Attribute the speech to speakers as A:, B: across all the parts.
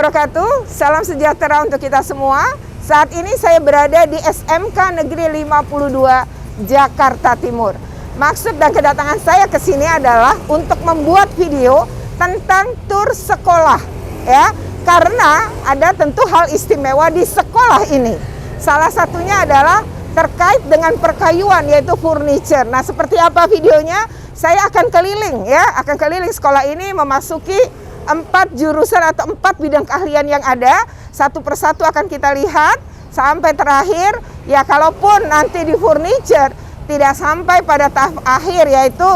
A: wabarakatuh. Salam sejahtera untuk kita semua. Saat ini saya berada di SMK Negeri 52 Jakarta Timur. Maksud dan kedatangan saya ke sini adalah untuk membuat video tentang tur sekolah, ya. Karena ada tentu hal istimewa di sekolah ini. Salah satunya adalah terkait dengan perkayuan, yaitu furniture. Nah, seperti apa videonya? Saya akan keliling, ya, akan keliling sekolah ini memasuki 4 jurusan atau 4 bidang keahlian yang ada. Satu persatu akan kita lihat sampai terakhir. Ya, kalaupun nanti di furniture tidak sampai pada tahap akhir, yaitu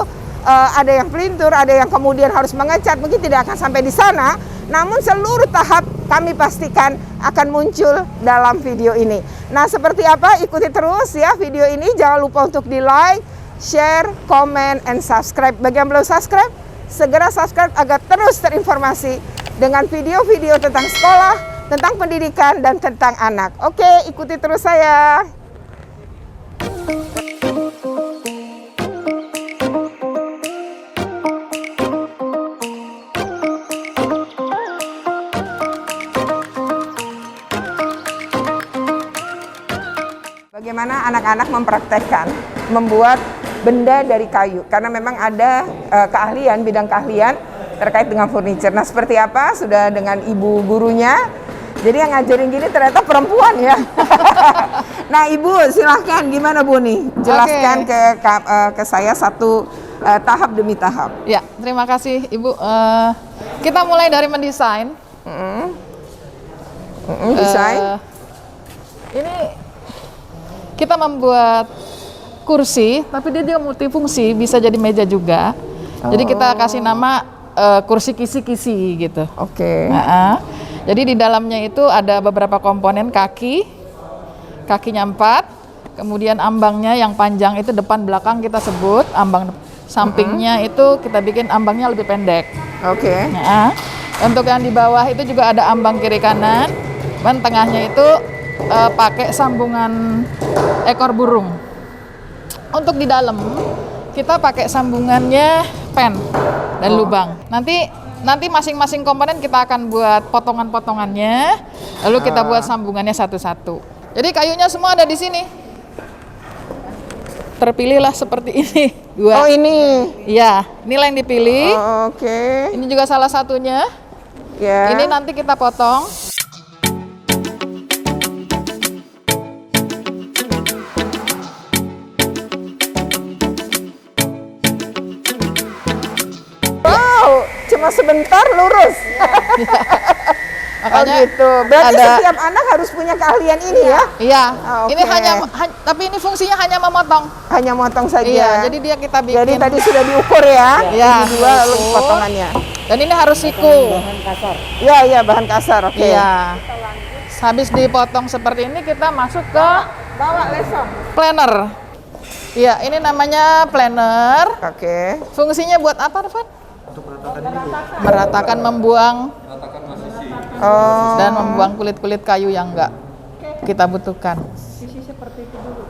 A: ada yang pelintur, ada yang kemudian harus mengecat, mungkin tidak akan sampai di sana. Namun seluruh tahap kami pastikan akan muncul dalam video ini. Nah, seperti apa? Ikuti terus ya video ini. Jangan lupa untuk di like, share, comment, and subscribe. Bagi yang belum subscribe, segera subscribe agar terus terinformasi dengan video-video tentang sekolah, tentang pendidikan, dan tentang anak. Oke, ikuti terus saya. Bagaimana anak-anak mempraktekkan membuat benda dari kayu, karena memang ada keahlian, bidang keahlian terkait dengan furniture. Nah, seperti apa? Sudah dengan ibu gurunya. Jadi yang ngajarin gini ternyata perempuan ya. Nah, Ibu silahkan, gimana Bu nih? Jelaskan ke saya satu tahap demi tahap.
B: Ya, terima kasih Ibu. Kita mulai dari mendesain.
A: Desain.
B: Ini kita membuat kursi, tapi dia juga multifungsi, bisa jadi meja juga. Jadi kita kasih nama kursi kisi-kisi gitu.
A: Oke.
B: Jadi di dalamnya itu ada beberapa komponen kakinya 4, kemudian ambangnya yang panjang itu depan belakang kita sebut, ambang sampingnya itu kita bikin ambangnya lebih pendek.
A: Oke.
B: Untuk yang di bawah itu juga ada ambang kiri kanan, dan tengahnya itu pakai sambungan ekor burung. Untuk di dalam kita pakai sambungannya pen dan lubang. Nanti masing-masing komponen kita akan buat potongan-potongannya, lalu kita buat sambungannya satu-satu. Jadi kayunya semua ada di sini. Terpilihlah seperti ini. 2.
A: Oh, ini.
B: Iya, inilah yang dipilih.
A: Oke.
B: Ini juga salah satunya.
A: Ya.
B: Ini nanti kita potong.
A: Cuma sebentar lurus.
B: Makanya
A: gitu. Berarti setiap anak harus punya keahlian ini ya?
B: Iya.
A: Okay.
B: Ini tapi ini fungsinya hanya memotong.
A: Hanya motong saja.
B: Iya, jadi dia kita bikin.
A: Jadi tadi sudah diukur ya?
B: Iya.
A: Ini 2 lalu potongannya.
B: Dan ini harus siku.
A: Bahan kasar. Iya, bahan kasar. Oke.
B: Iya. Habis dipotong seperti ini kita masuk ke
A: bawa lesong.
B: planner. Iya, ini namanya planner.
A: Oke.
B: Fungsinya buat apa, Rafat? Meratakan, membuang dan membuang kulit-kulit kayu yang enggak kita butuhkan.
A: Sisi seperti itu dulu.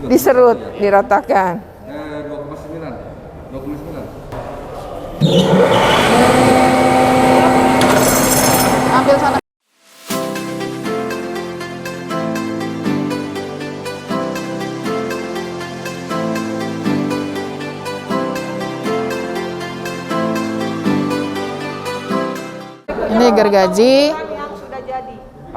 A: Diserut, diratakan.
C: 2,9.
B: Ambil sana. Ini gergaji.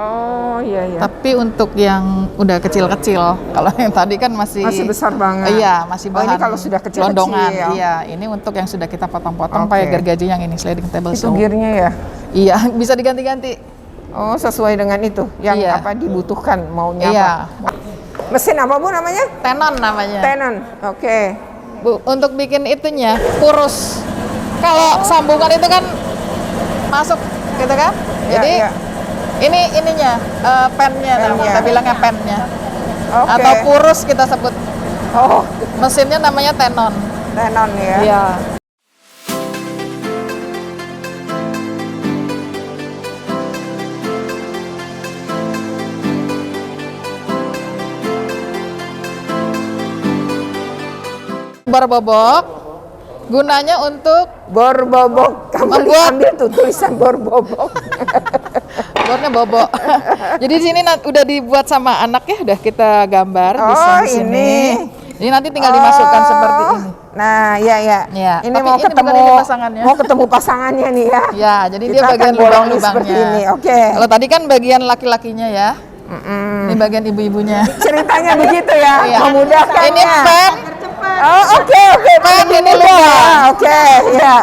A: Oh, iya.
B: Tapi untuk yang udah kecil-kecil, kalau yang tadi kan masih
A: besar banget.
B: Iya, masih bahan
A: ini kalau sudah kecil-kecil.
B: Londongan. Iya, ini untuk yang sudah kita potong-potong pakai gergaji yang ini, sliding table
A: Itu
B: saw.
A: gearnya ya?
B: Iya, bisa diganti-ganti.
A: Oh, sesuai dengan itu yang apa dibutuhkan maunya apa? Mesin apa Bu namanya?
B: Tenon namanya.
A: Tenon. Oke.
B: Bu, untuk bikin itunya kurus. Kalau sambungan itu kan masuk gitu kan? Jadi
A: ya.
B: ini ininya pennya, kita bilangnya pennya.
A: Oke.
B: Atau purus kita sebut.
A: Oh,
B: Mesinnya namanya Tenon.
A: tenon ya.
B: Iya. Bor bobok gunanya untuk
A: Bor bobok. Kamu
B: Membuat-
A: ambil tuh tulisan bor bobok.
B: bornya bobok. Jadi di sini udah dibuat sama anak ya, udah kita gambar
A: Oh,
B: desain di sini.
A: ini.
B: Jadi nanti tinggal dimasukkan seperti ini.
A: Nah, ya.
B: Ya,
A: Ini
B: tapi
A: mau
B: ini
A: ketemu
B: bukan ini pasangannya.
A: Mau ketemu pasangannya nih ya.
B: Ya, jadi
A: Kita
B: dia
A: akan
B: bagian
A: bolongi
B: lubang-lubangnya.
A: seperti ini. Oke.
B: Kalau tadi kan bagian laki-lakinya ya. Ini bagian ibu-ibunya.
A: Ceritanya begitu ya,
B: Iya.
A: memudahkan.
B: Ini pen.
A: Oh, oke.
B: Pen
A: Lebih
B: ini
A: mudah.
B: lubang.
A: Oke, ya.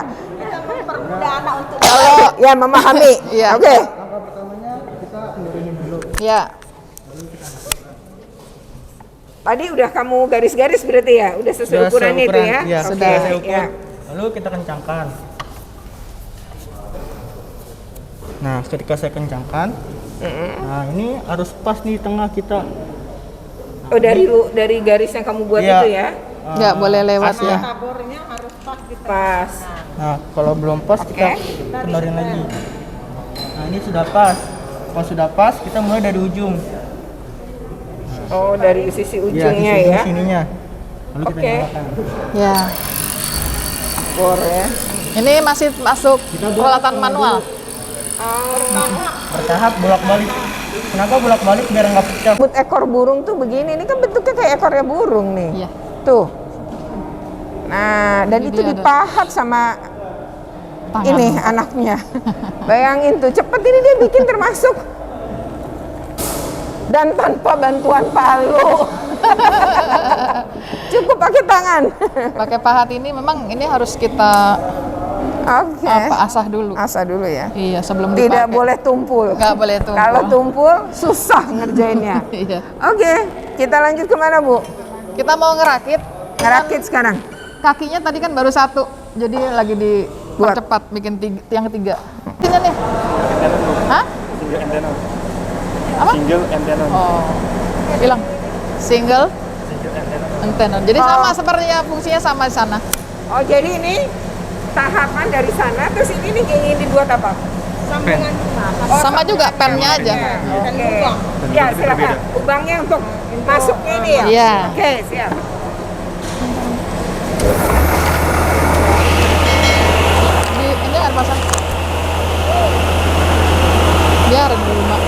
A: Kalau ya memahami.
B: Iya.
A: Oke.
B: Ya.
A: Tadi udah kamu garis-garis berarti ya? Udah sesuai
C: Sudah
A: ukurannya itu
C: seukuran,
A: ya?
C: iya,
A: Oke,
C: sudah saya ukur.
A: ya.
C: Lalu kita kencangkan. Nah, ketika saya kencangkan, nah ini harus pas di tengah kita.
A: Oh, dari garis yang kamu buat
C: Iya.
A: itu ya?
B: Nggak boleh lewat
C: asnya.
B: ya.
A: Pas.
C: Nah, kalau belum pas kita benerin lagi. Nah, ini sudah pas. Kalau sudah pas, kita mulai dari ujung.
A: Oh, dari sisi
C: Iya,
A: ujungnya
C: di
A: ya?
C: sininya. Lalu kita
A: Oke.
C: nyalakan.
B: Ya.
A: Bor ya.
B: Ini masih masuk peralatan manual.
C: Bertahap bolak-balik. Kenapa bolak-balik biar nggak pecah?
A: Rambut ekor burung tuh begini, ini kan bentuknya kayak ekornya burung nih.
B: Iya.
A: Tuh. Nah, dan
B: Ini
A: itu
B: dia ada.
A: dipahat sama
B: Tangan.
A: ini anaknya. Bayangin tuh, cepet ini dia bikin termasuk. Dan tanpa bantuan palu. Cukup pakai tangan.
B: Pakai pahat ini memang ini harus kita
A: Oke.
B: asah dulu.
A: Asah dulu ya.
B: Iya, sebelum dipakai.
A: Tidak boleh tumpul.
B: Nggak boleh tumpul.
A: Kalau tumpul susah ngerjainnya.
B: Iya.
A: Oke, kita lanjut kemana Bu?
B: Kita mau ngerakit.
A: Ngerakit sekarang.
B: Kakinya tadi kan baru satu, jadi lagi dipercepat bikin yang ketiga. Ini nih. Hah?
C: Single antenna.
B: Apa?
C: Single antenna.
B: Oh, bilang single antenna. Jadi
A: Oh.
B: sama sepertinya fungsinya sama di sana.
A: Oh, jadi ini tahapan dari sana, terus ini nih ingin dibuat apa? Sambungan. Oh,
B: Sama juga pennya aja.
A: Oke. Ya, silakan. Lubangnya untuk masuknya ini ya?
B: Iya.
A: Oke, siap.
B: Ini kan pasang. Biar dulu mak.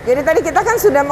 A: Jadi tadi kita kan sudah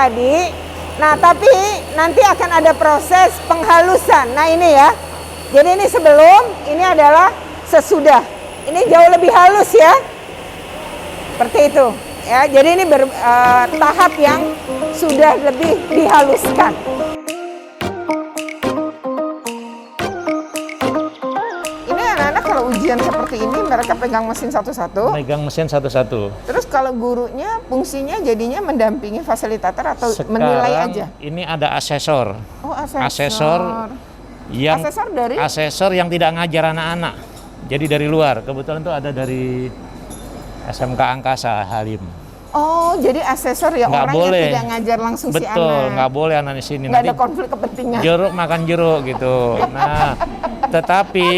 A: tadi. Nah, tapi nanti akan ada proses penghalusan. Nah, ini ya. Jadi ini sebelum, ini adalah sesudah. Ini jauh lebih halus ya. Seperti itu. Ya, jadi ini tahap yang sudah lebih dihaluskan. Ini anak-anak kalau ujian seperti ini mereka pegang mesin satu-satu.
D: Megang mesin satu-satu.
A: Terus kalau gurunya fungsinya jadinya mendampingi fasilitator atau
D: Sekarang
A: menilai aja?
D: ini ada asesor.
A: Oh, asesor.
D: Asesor
A: dari
D: asesor yang tidak ngajar anak-anak. Jadi dari luar. Kebetulan itu ada dari SMK Angkasa Halim.
A: Oh, jadi asesor ya
D: Nggak
A: orang
D: boleh.
A: yang tidak ngajar langsung si anak.
D: Betul, nggak boleh anak di sini.
A: Nggak
D: Nanti
A: ada konflik kepentingan.
D: jeruk makan jeruk gitu. Nah, tetapi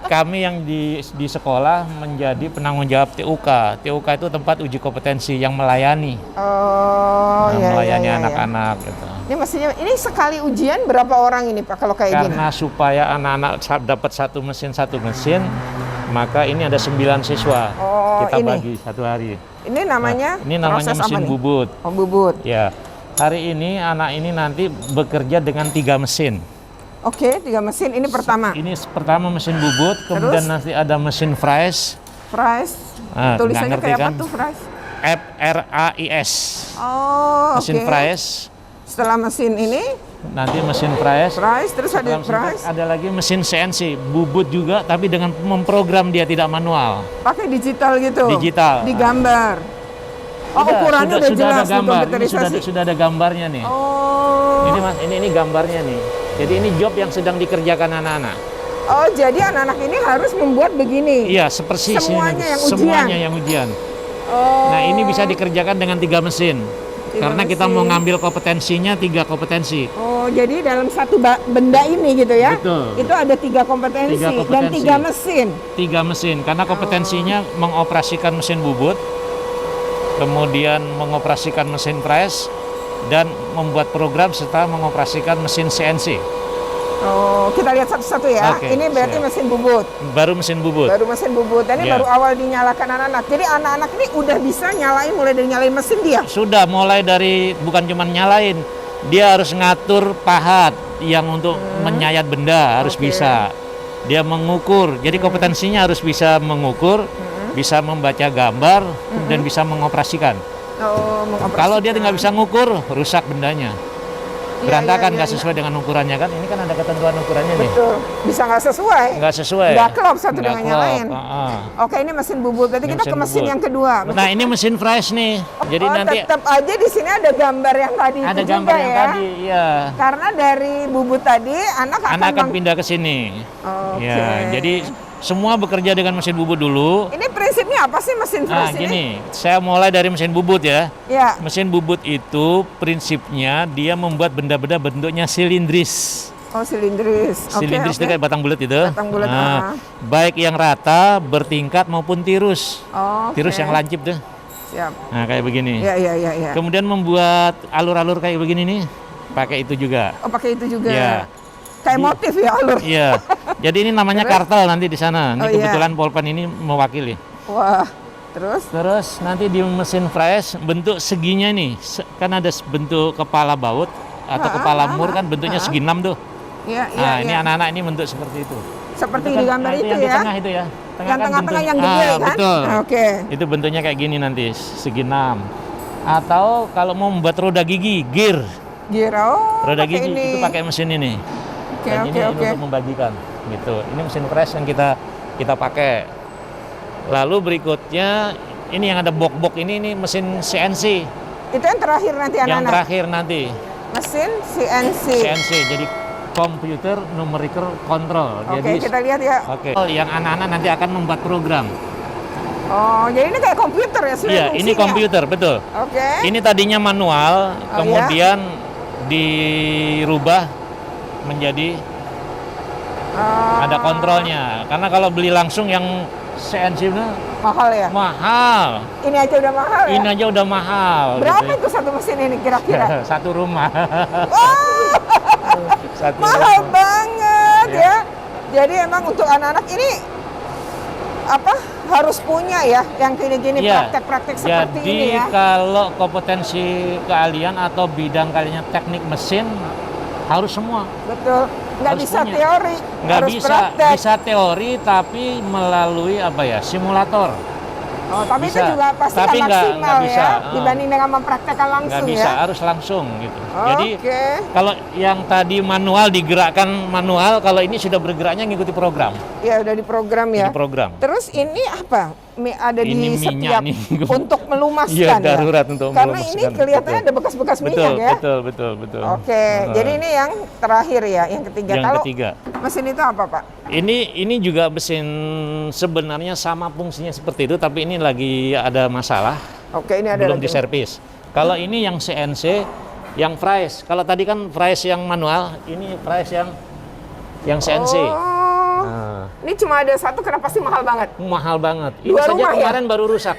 D: kami yang di sekolah menjadi penanggung jawab TUK. TUK itu tempat uji kompetensi yang melayani.
A: Oh,
D: Nah,
A: iya,
D: melayani
A: iya, iya.
D: anak-anak gitu.
A: Ini mestinya ini sekali ujian berapa orang ini Pak kalau kayak gini?
D: Karena supaya anak-anak dapat satu mesin, maka ini ada 9 siswa.
A: Oh,
D: Kita
A: ini.
D: bagi satu hari.
A: Ini namanya
D: Ini namanya
A: proses apa
D: mesin
A: nih?
D: bubut.
A: Oh, bubut.
D: Ya. Hari ini anak ini nanti bekerja dengan 3 mesin.
A: Oke, 3 mesin. Ini pertama.
D: Ini pertama mesin bubut, kemudian
A: Terus?
D: nanti ada mesin fries.
A: Fries.
D: Ah,
A: Tulisannya
D: nggak ngerti
A: kayak apa
D: kan?
A: tuh fries?
D: FRAIS.
A: Oh,
D: Mesin
A: oke.
D: fries.
A: Setelah mesin ini,
D: Nanti mesin fries.
A: fries, terus ada
D: Setelah mesin
A: fries.
D: fries, ada lagi mesin CNC, bubut juga tapi dengan memprogram, dia tidak manual.
A: Pakai digital gitu.
D: Digital.
A: Digambar. Oh, ukurannya udah jelas
D: ada gambar. Ini
A: komputerisasi.
D: sudah ada gambarnya nih.
A: Oh.
D: Ini Mas, ini gambarnya nih. Jadi ini job yang sedang dikerjakan anak-anak.
A: Oh, jadi anak-anak ini harus membuat begini.
D: Iya, seperti
A: Semuanya yang ujian.
D: Semuanya yang ujian.
A: Oh.
D: Nah, ini bisa dikerjakan dengan 3 mesin.
A: Tiga
D: Karena kita
A: mesin.
D: mau ngambil kompetensinya 3 kompetensi.
A: Oh, jadi dalam satu benda ini gitu ya?
D: Betul.
A: Itu ada 3 kompetensi,
D: Tiga
A: dan
D: kompetensi.
A: 3 mesin.
D: 3 mesin karena kompetensinya
A: Oh.
D: mengoperasikan mesin bubut, kemudian mengoperasikan mesin press, dan membuat program serta mengoperasikan mesin CNC.
A: Oh, kita lihat satu-satu ya.
D: Oke,
A: Ini berarti
D: siap.
A: mesin bubut.
D: Baru mesin bubut.
A: Baru mesin bubut. Dan ini
D: Iya.
A: baru awal dinyalakan anak-anak. Jadi anak-anak ini udah bisa nyalain mulai dari nyalain mesin dia.
D: Sudah mulai dari bukan cuma nyalain, dia harus ngatur pahat yang untuk menyayat benda harus
A: Oke.
D: bisa. Dia mengukur. Jadi kompetensinya harus bisa mengukur, bisa membaca gambar dan bisa mengoperasikan.
A: Oh, mengoperasikan.
D: Kalau dia nggak bisa ngukur, rusak bendanya.
A: Iya,
D: Berantakan,
A: iya,
D: nggak
A: iya.
D: sesuai dengan ukurannya kan? Ini kan ada ketentuan ukurannya nih.
A: Betul. Bisa nggak sesuai.
D: Nggak sesuai.
A: Nggak klop satu
D: Nggak
A: dengan yang
D: klop,
A: lain. Oke, ini mesin bubut. Berarti
D: Ini
A: kita ke mesin
D: bubut.
A: yang kedua.
D: Nah, ini mesin fresh nih. Jadi
A: Oh,
D: nanti
A: tetap aja di sini ada gambar yang tadi
D: ada
A: itu
D: gambar
A: juga
D: yang
A: ya.
D: tadi, iya.
A: Karena dari bubut tadi anak
D: Anak akan pindah ke sini.
A: Oke.
D: Ya, jadi semua bekerja dengan mesin bubut dulu.
A: Ini prinsipnya apa sih mesin
D: Nah,
A: fresh ini?
D: gini, saya mulai dari mesin bubut ya.
A: Ya.
D: Mesin bubut itu prinsipnya dia membuat benda-benda bentuknya silindris.
A: Oh, silindris. Oke,
D: Silindris itu
A: oke.
D: kayak batang bulat itu.
A: Batang bulat,
D: Nah, baik yang rata, bertingkat maupun tirus.
A: Oke.
D: Tirus yang lancip tuh.
A: Siap.
D: Nah, kayak begini.
A: Ya, ya, ya, ya.
D: Kemudian membuat alur-alur kayak begini nih, pakai itu juga.
A: Oh, pakai itu juga.
D: Ya.
A: Kayak motif ya alur.
D: Iya. Jadi ini namanya kartel nanti di sana. Ini
A: Oh, iya.
D: kebetulan Polpen ini mewakili.
A: Wah. Terus?
D: Terus nanti di mesin fries bentuk seginya nih, kan ada bentuk kepala baut atau kepala mur kan bentuknya segi 6 tuh.
A: Ya, ya,
D: Nah, ini
A: ya.
D: anak-anak ini bentuk seperti itu.
A: Seperti
D: Itu kan,
A: di gambar itu
D: yang di
A: ya.
D: tengah itu ya.
A: Yang
D: kan
A: tengah-tengah
D: bentuk-
A: yang gede kan?
D: Betul.
A: Oke.
D: Itu bentuknya kayak gini nanti, segi 6. Atau kalau mau membuat roda gigi, gear.
A: Giro.
D: Roda
A: pakai
D: gigi
A: ini.
D: itu pakai mesin ini.
A: Oke,
D: Dan
A: oke,
D: ini
A: oke.
D: untuk membagikan gitu. Ini mesin press yang kita pakai. Lalu berikutnya ini yang ada bok-bok ini mesin CNC.
A: Itu yang terakhir nanti
D: Yang
A: anak-anak.
D: terakhir nanti
A: Mesin CNC.
D: CNC. Jadi computer numerical control.
A: Oke,
D: Jadi
A: kita lihat ya.
D: Oke. Yang anak-anak nanti akan membuat program.
A: Oh, jadi ini kayak komputer ya sebenarnya
D: Iya, ini
A: fungsinya?
D: komputer, betul.
A: Oke.
D: Ini tadinya manual,
A: Oh,
D: kemudian dirubah menjadi ada kontrolnya. Karena kalau beli langsung yang CNC-nya
A: Mahal ya?
D: mahal.
A: Ini aja udah mahal ya?
D: Ini aja udah mahal.
A: Berapa
D: gitu.
A: itu satu mesin ini kira-kira?
D: Satu rumah.
A: Wah,
D: Satu
A: mahal
D: rumah.
A: banget
D: Ya.
A: ya. Jadi emang untuk anak-anak ini apa harus punya ya yang gini-gini
D: Iya.
A: praktek-praktek seperti
D: Jadi
A: ini ya.
D: kalau kompetensi keahlian atau bidang kalian teknik mesin harus semua.
A: Betul. Nggak
D: Harus
A: bisa
D: punya.
A: teori,
D: Nggak
A: harus
D: bisa,
A: praktek.
D: bisa teori tapi melalui apa ya, simulator.
A: Oh, tapi
D: Bisa.
A: itu juga pasti
D: Tapi
A: nggak
D: nggak
A: maksimal
D: bisa.
A: ya
D: Oh.
A: dibanding dengan mempraktekkan
D: Nggak
A: langsung
D: bisa,
A: ya.
D: harus langsung gitu.
A: Oke.
D: Jadi kalau yang tadi manual digerakkan manual, kalau ini sudah bergeraknya ngikuti program.
A: Ya udah diprogram ya.
D: Di program.
A: Terus ini apa? Ada di
D: Ini
A: setiap
D: minyak nih.
A: untuk melumaskan
D: Iya,
A: ya.
D: darurat untuk
A: Karena
D: melumaskan.
A: ini kelihatannya
D: Betul.
A: ada bekas-bekas minyak ya.
D: Betul.
A: Oke, jadi ini yang terakhir ya, yang ketiga.
D: Yang
A: Kalau
D: ketiga.
A: mesin itu apa, Pak?
D: Ini juga mesin sebenarnya sama fungsinya seperti itu, tapi ini lagi ada masalah,
A: Oke, ini ada
D: belum
A: lagi.
D: diservis. Kalau ini yang CNC, yang Fries. Kalau tadi kan Fries yang manual, ini Fries yang CNC.
A: Oh,
D: Nah,
A: ini cuma ada satu, kenapa sih mahal banget?
D: mahal banget. Ini
A: Dua
D: saja
A: rumah ya?
D: kemarin baru rusak.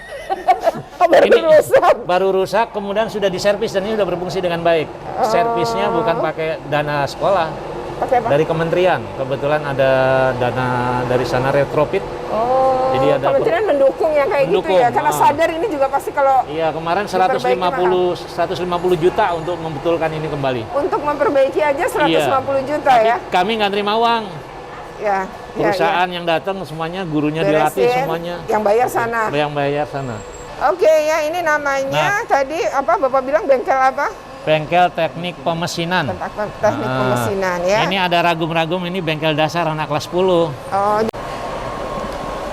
A: Oh, baru
D: Ini
A: rusak.
D: baru rusak, kemudian sudah diservis dan ini sudah berfungsi dengan baik. Servisnya bukan pakai dana sekolah,
A: Pakai apa?
D: dari kementerian. Kebetulan ada dana dari sana retrofit.
A: Oh,
D: Jadi ada
A: kementerian mendukung yang kayak gitu
D: Mendukung,
A: ya, karena sadar ini juga pasti kalau
D: Iya, kemarin
A: Diperbaiki
D: 150 juta untuk membetulkan ini kembali.
A: untuk memperbaiki aja 150 juta
D: Tapi
A: ya.
D: kami nggak terima uang.
A: Ya,
D: Perusahaan yang datang semuanya, gurunya dilatih
A: Beresin,
D: semuanya.
A: yang bayar sana.
D: Yang bayar sana.
A: Oke ya, ini namanya tadi apa Bapak bilang bengkel apa?
D: Bengkel teknik pemesinan.
A: Teknik
D: Ah,
A: pemesinan ya.
D: Ini ada ragum-ragum, ini bengkel dasar anak kelas 10.
A: Oh,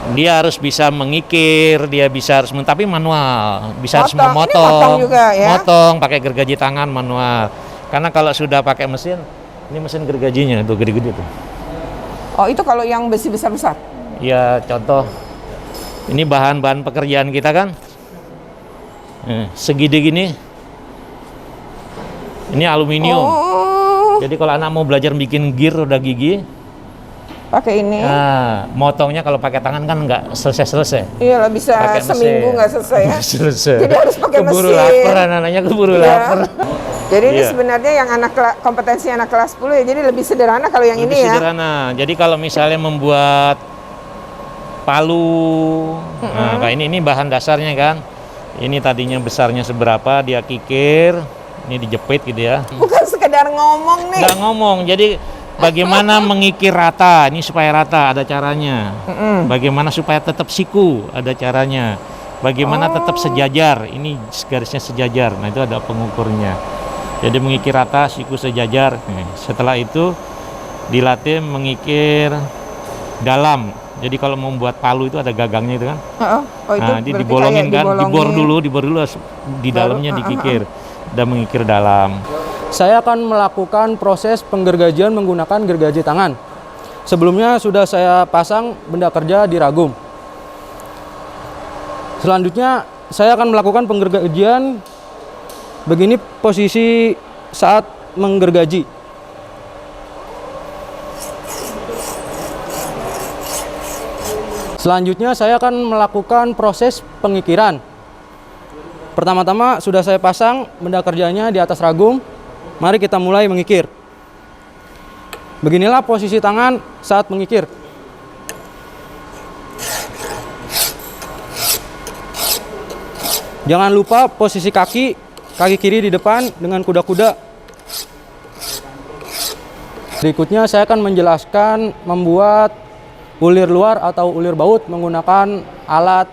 D: Dia harus bisa mengikir, dia bisa harus tapi manual, bisa harus
A: Motong. Ini
D: memotong,
A: motong juga ya?
D: motong pakai gergaji tangan manual. Karena kalau sudah pakai mesin, ini mesin gergajinya tuh gede-gede tuh.
A: oh itu kalau yang besi besar-besar.
D: Ya contoh, ini bahan-bahan pekerjaan kita kan, segede gini, ini aluminium.
A: Oh,
D: Jadi kalau anak mau belajar bikin gear roda gigi,
A: pakai ini.
D: nah motongnya kalau pakai tangan kan nggak selesai-selesai.
A: Iya lah, bisa
D: Pakai
A: seminggu
D: mesin.
A: nggak selesai ya.
D: Selesai.
A: Jadi harus pakai
D: keburu
A: mesin.
D: lapar, anak-anaknya keburu
A: Iya.
D: lapar.
A: Jadi ini
D: Iya.
A: sebenarnya yang kompetensi anak kelas 10 ya, jadi lebih sederhana kalau yang
D: Lebih
A: ini ya.
D: sederhana. Jadi kalau misalnya membuat palu, nah kayak ini bahan dasarnya kan. Ini tadinya besarnya seberapa, dia kikir, ini dijepit gitu ya.
A: Bukan sekedar ngomong nih.
D: Nggak ngomong, jadi bagaimana mengikir rata, ini supaya rata ada caranya. Bagaimana supaya tetap siku, ada caranya. Bagaimana tetap sejajar, ini garisnya sejajar, nah itu ada pengukurnya. Jadi mengikir rata, siku sejajar. Nih, setelah itu dilatih mengikir dalam. Jadi kalau membuat palu itu ada gagangnya itu kan.
A: Oh, itu
D: Nah,
A: berarti
D: dibolongin
A: kayak
D: kan, dibor
A: dibolongin.
D: dulu di dalamnya dikikir. Dan mengikir dalam.
C: Saya akan melakukan proses penggergajian menggunakan gergaji tangan. Sebelumnya sudah saya pasang benda kerja di ragum. Selanjutnya saya akan melakukan penggergajian. Begini posisi saat menggergaji. Selanjutnya saya akan melakukan proses pengikiran. Pertama-tama sudah saya pasang benda kerjanya di atas ragum. Mari kita mulai mengikir. Beginilah posisi tangan saat mengikir. Jangan lupa posisi kaki kiri di depan dengan kuda-kuda. Berikutnya saya akan menjelaskan membuat ulir luar atau ulir baut menggunakan alat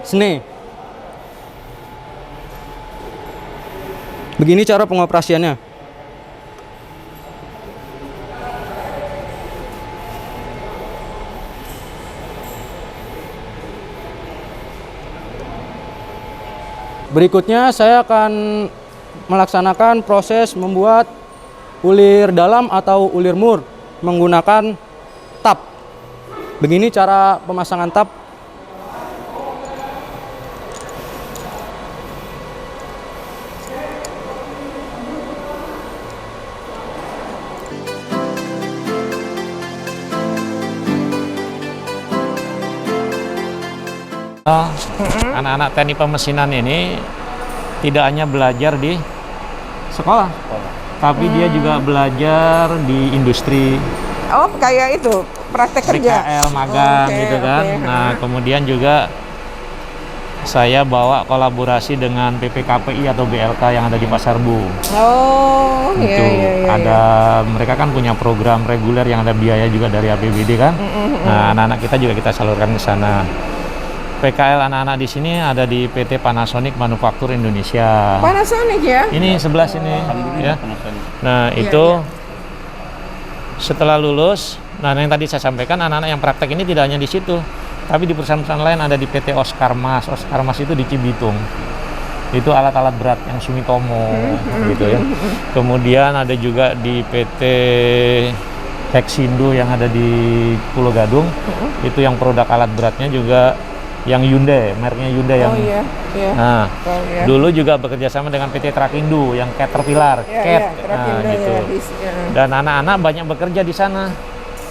C: sene. Begini cara pengoperasiannya. Berikutnya saya akan melaksanakan proses membuat ulir dalam atau ulir mur menggunakan tap. Begini cara pemasangan tap.
D: Anak-anak teknik pemesinan ini tidak hanya belajar di sekolah, tapi dia juga belajar di industri.
A: Oh, kayak itu praktek kerja.
D: PKL magang
A: Oke,
D: gitu kan.
A: oke.
D: Nah, kemudian juga saya bawa kolaborasi dengan PPKPI atau BLK yang ada di Pasar Bu.
A: Oh, iya,
D: Itu
A: iya, iya.
D: ada mereka kan punya program reguler yang ada biaya juga dari APBD kan. Nah, anak-anak kita juga kita salurkan ke sana. PKL anak-anak di sini ada di PT Panasonic Manufaktur Indonesia.
A: Panasonic ya?
D: Ini sebelah sini ya. Nah,
A: Iya,
D: itu setelah lulus, nah yang tadi saya sampaikan anak-anak yang praktek ini tidak hanya di situ, tapi di perusahaan-perusahaan lain ada di PT Oscar Mas. Oscar Mas itu di Cibitung. Itu alat-alat berat yang Sumitomo gitu ya. Kemudian ada juga di PT Hexindo yang ada di Pulau Gadung. Itu yang produk alat beratnya juga yang Hyundai, mereknya Hyundai yang.
A: Oh iya, iya.
D: Nah,
A: Oh, iya.
D: dulu juga bekerja sama dengan PT Trakindo yang Caterpillar,
A: Iya,
D: CAT.
A: iya, Trakindo
D: Nah, gitu.
A: ya, ya.
D: Dan anak-anak banyak bekerja di sana,